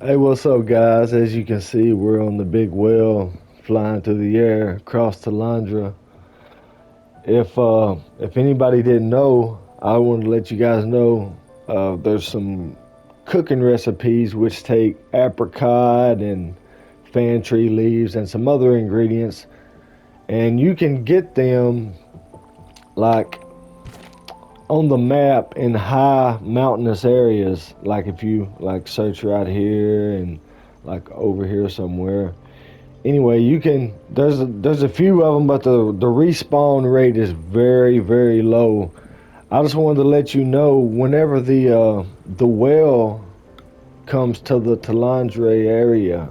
Hey, what's up, guys? As you can see, we're on the big whale flying through the air across Talandra. If anybody didn't know, I wanted to let you guys know there's some cooking recipes which take apricot and fan tree leaves and some other ingredients, and you can get them like on the map in high mountainous areas. Like if you like search right here and like over here somewhere. Anyway, you can there's a few of them, but the respawn rate is very low. I just wanted to let you know whenever the well comes to the Talandre area,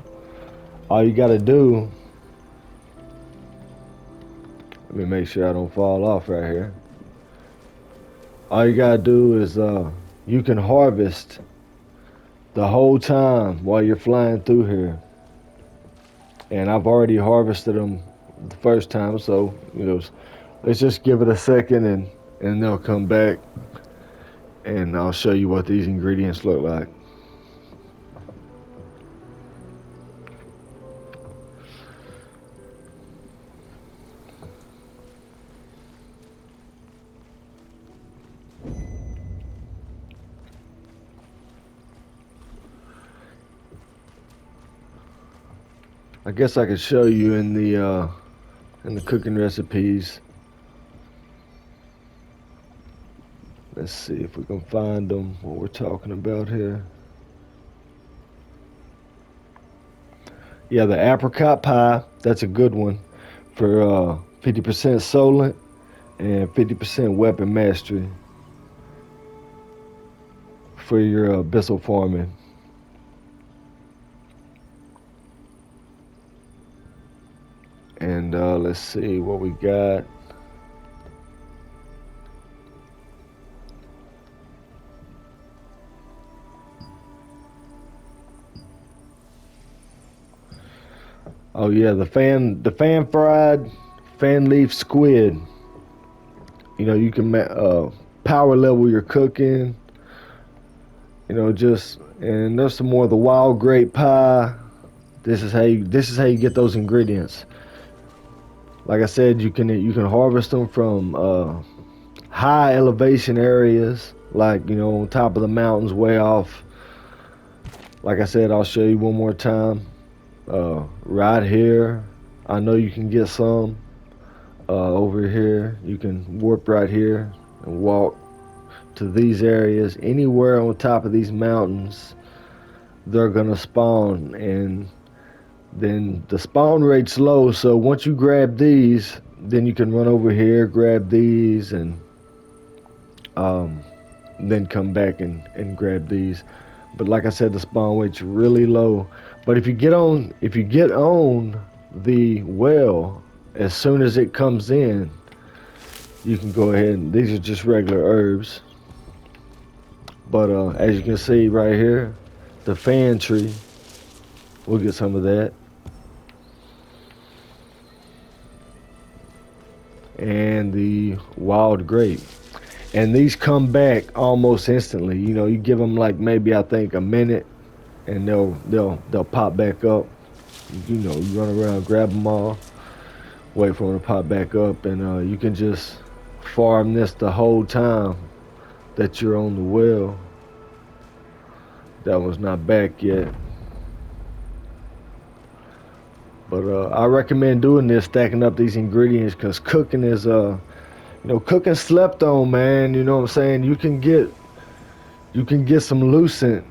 all you got to do. Let me make sure I don't fall off right here. All you gotta do is you can harvest the whole time while you're flying through here. And I've already harvested them the first time, so let's just give it a second and they'll come back and I'll show you what these ingredients look like. I guess I could show you in the cooking recipes. Let's see if we can find them. What we're talking about here. Yeah, the apricot pie. That's a good one for 50% solent and 50% weapon mastery for your abyssal farming. And let's see what we got. Oh yeah, the fan fried fan leaf squid. You can power level your cooking. Just and there's some more of the wild grape pie. This is how you get those ingredients. Like I said, you can harvest them from high elevation areas, like on top of the mountains, way off. Like I said, I'll show you one more time. Right here, I know you can get some. Over here, you can warp right here and walk to these areas. Anywhere on top of these mountains, they're gonna spawn, and then the spawn rate's low. So once you grab these, then you can run over here, grab these, and um, then come back and grab these. But like I said, the spawn rate's really low. But if you get on the well, as soon as it comes in, you can go ahead and these are just regular herbs. But as you can see right here, the fan tree, we'll get some of that. And the wild grape. And these come back almost instantly. You give them like maybe I think a minute, and they'll pop back up. You run around, grab them all, wait for them to pop back up, and you can just farm this the whole time that you're on the well. That one's not back yet, but I recommend doing this, stacking up these ingredients, because cooking is cooking slept on, man. You know what I'm saying? You can get some lucent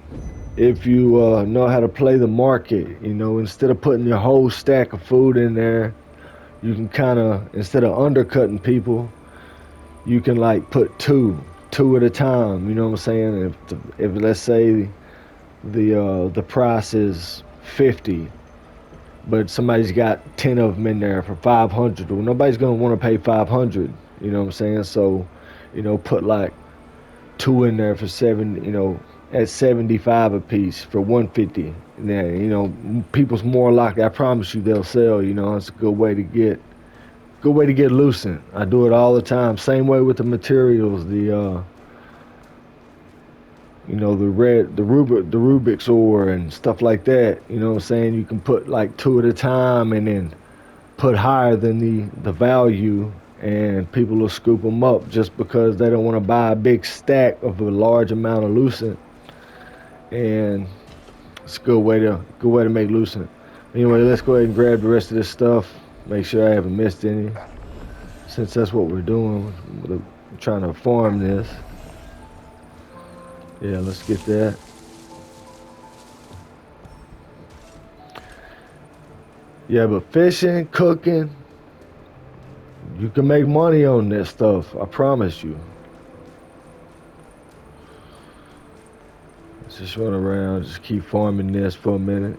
if you know how to play the market. Instead of putting your whole stack of food in there, you can kind of, instead of undercutting people, you can like put two at a time. You know what I'm saying? If let's say the price is 50, but somebody's got 10 of them in there for 500. Well, nobody's gonna want to pay 500. You know what I'm saying? So, put like two in there for seven. At 75 a piece for 150. And then, people's more likely. I promise you, they'll sell. It's a good way to get lucent. I do it all the time. Same way with the materials. you know, the Rubik's ore and stuff like that. You know what I'm saying? You can put like two at a time and then put higher than the value, and people will scoop them up just because they don't want to buy a big stack of a large amount of lucent. And it's a good way to make lucent. Anyway, let's go ahead and grab the rest of this stuff. Make sure I haven't missed any, since that's what we're doing. We're trying to farm this. Yeah, let's get that. Yeah, but fishing, cooking, you can make money on this stuff. I promise you. Let's just run around, just keep farming this for a minute.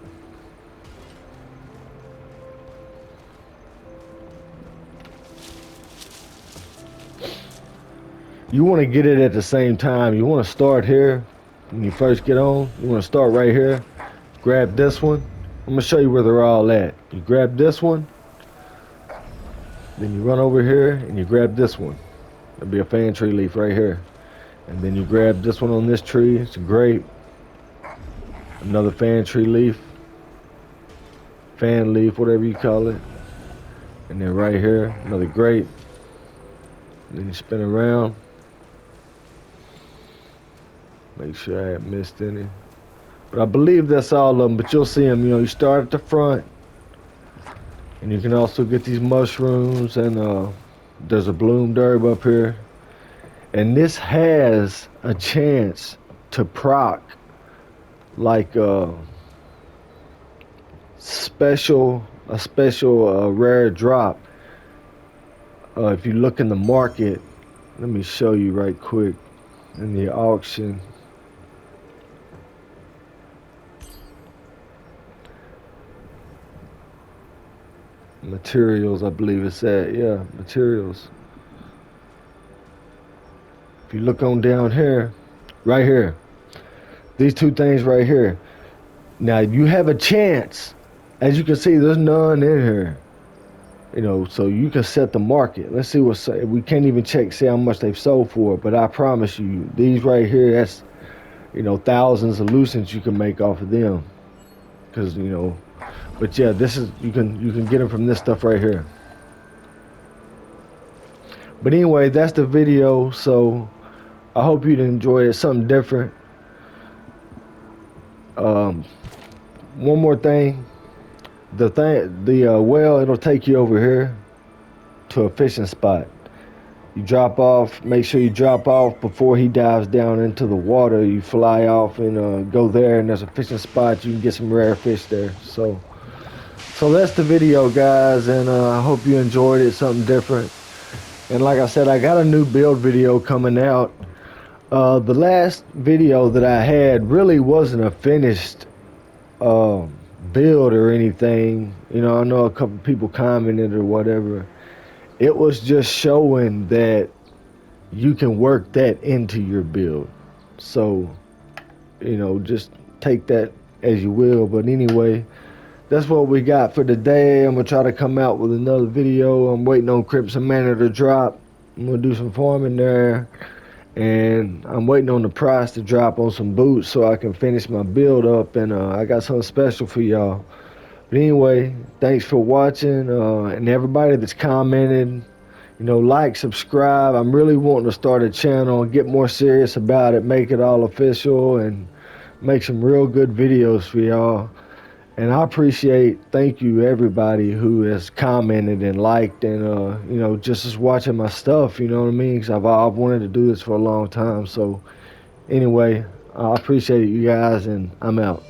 You want to get it at the same time. You want to start here when you first get on. You want to start right here. Grab this one. I'm going to show you where they're all at. You grab this one. Then you run over here and you grab this one. There'll be a fan tree leaf right here. And then you grab this one on this tree. It's a grape. Another fan tree leaf. Fan leaf, whatever you call it. And then right here, another grape. And then you spin around. Make sure I haven't missed any. But I believe that's all of them. But you'll see them. You know, you start at the front. And you can also get these mushrooms. And there's a bloom herb up here. And this has a chance to proc like a special rare drop. If you look in the market, let me show you right quick in the auction. Materials, I believe it's at. Yeah, materials. If you look on down here, right here, these two things right here. Now you have a chance. As you can see, there's none in here. You know, so you can set the market. Let's see what's. We can't even see how much they've sold for, but I promise you, these right here, that's, you know, thousands of lucents you can make off of them. Cause, you know, but yeah, this is, you can get them from this stuff right here. But anyway, that's the video. So I hope you'd enjoy it. Something different. One more thing. The well, it'll take you over here to a fishing spot. You drop off. Make sure you drop off before he dives down into the water. You fly off and go there, and there's a fishing spot. You can get some rare fish there. So that's the video, guys, and I hope you enjoyed it. Something different. And like I said, I got a new build video coming out. The last video that I had really wasn't a finished build or anything. You know, I know a couple people commented or whatever. It was just showing that you can work that into your build. So, you know, just take that as you will. But anyway, that's what we got for today. I'm gonna try to come out with another video. I'm waiting on Crimson Manor to drop. I'm gonna do some farming there, and I'm waiting on the price to drop on some boots so I can finish my build up. And I got something special for y'all. But anyway, thanks for watching, and everybody that's commented, you know, like, subscribe. I'm really wanting to start a channel and get more serious about it, make it all official, and make some real good videos for y'all. And I appreciate, thank you everybody who has commented and liked and, you know, just is watching my stuff, you know what I mean? Because I've wanted to do this for a long time. So anyway, I appreciate you guys, and I'm out.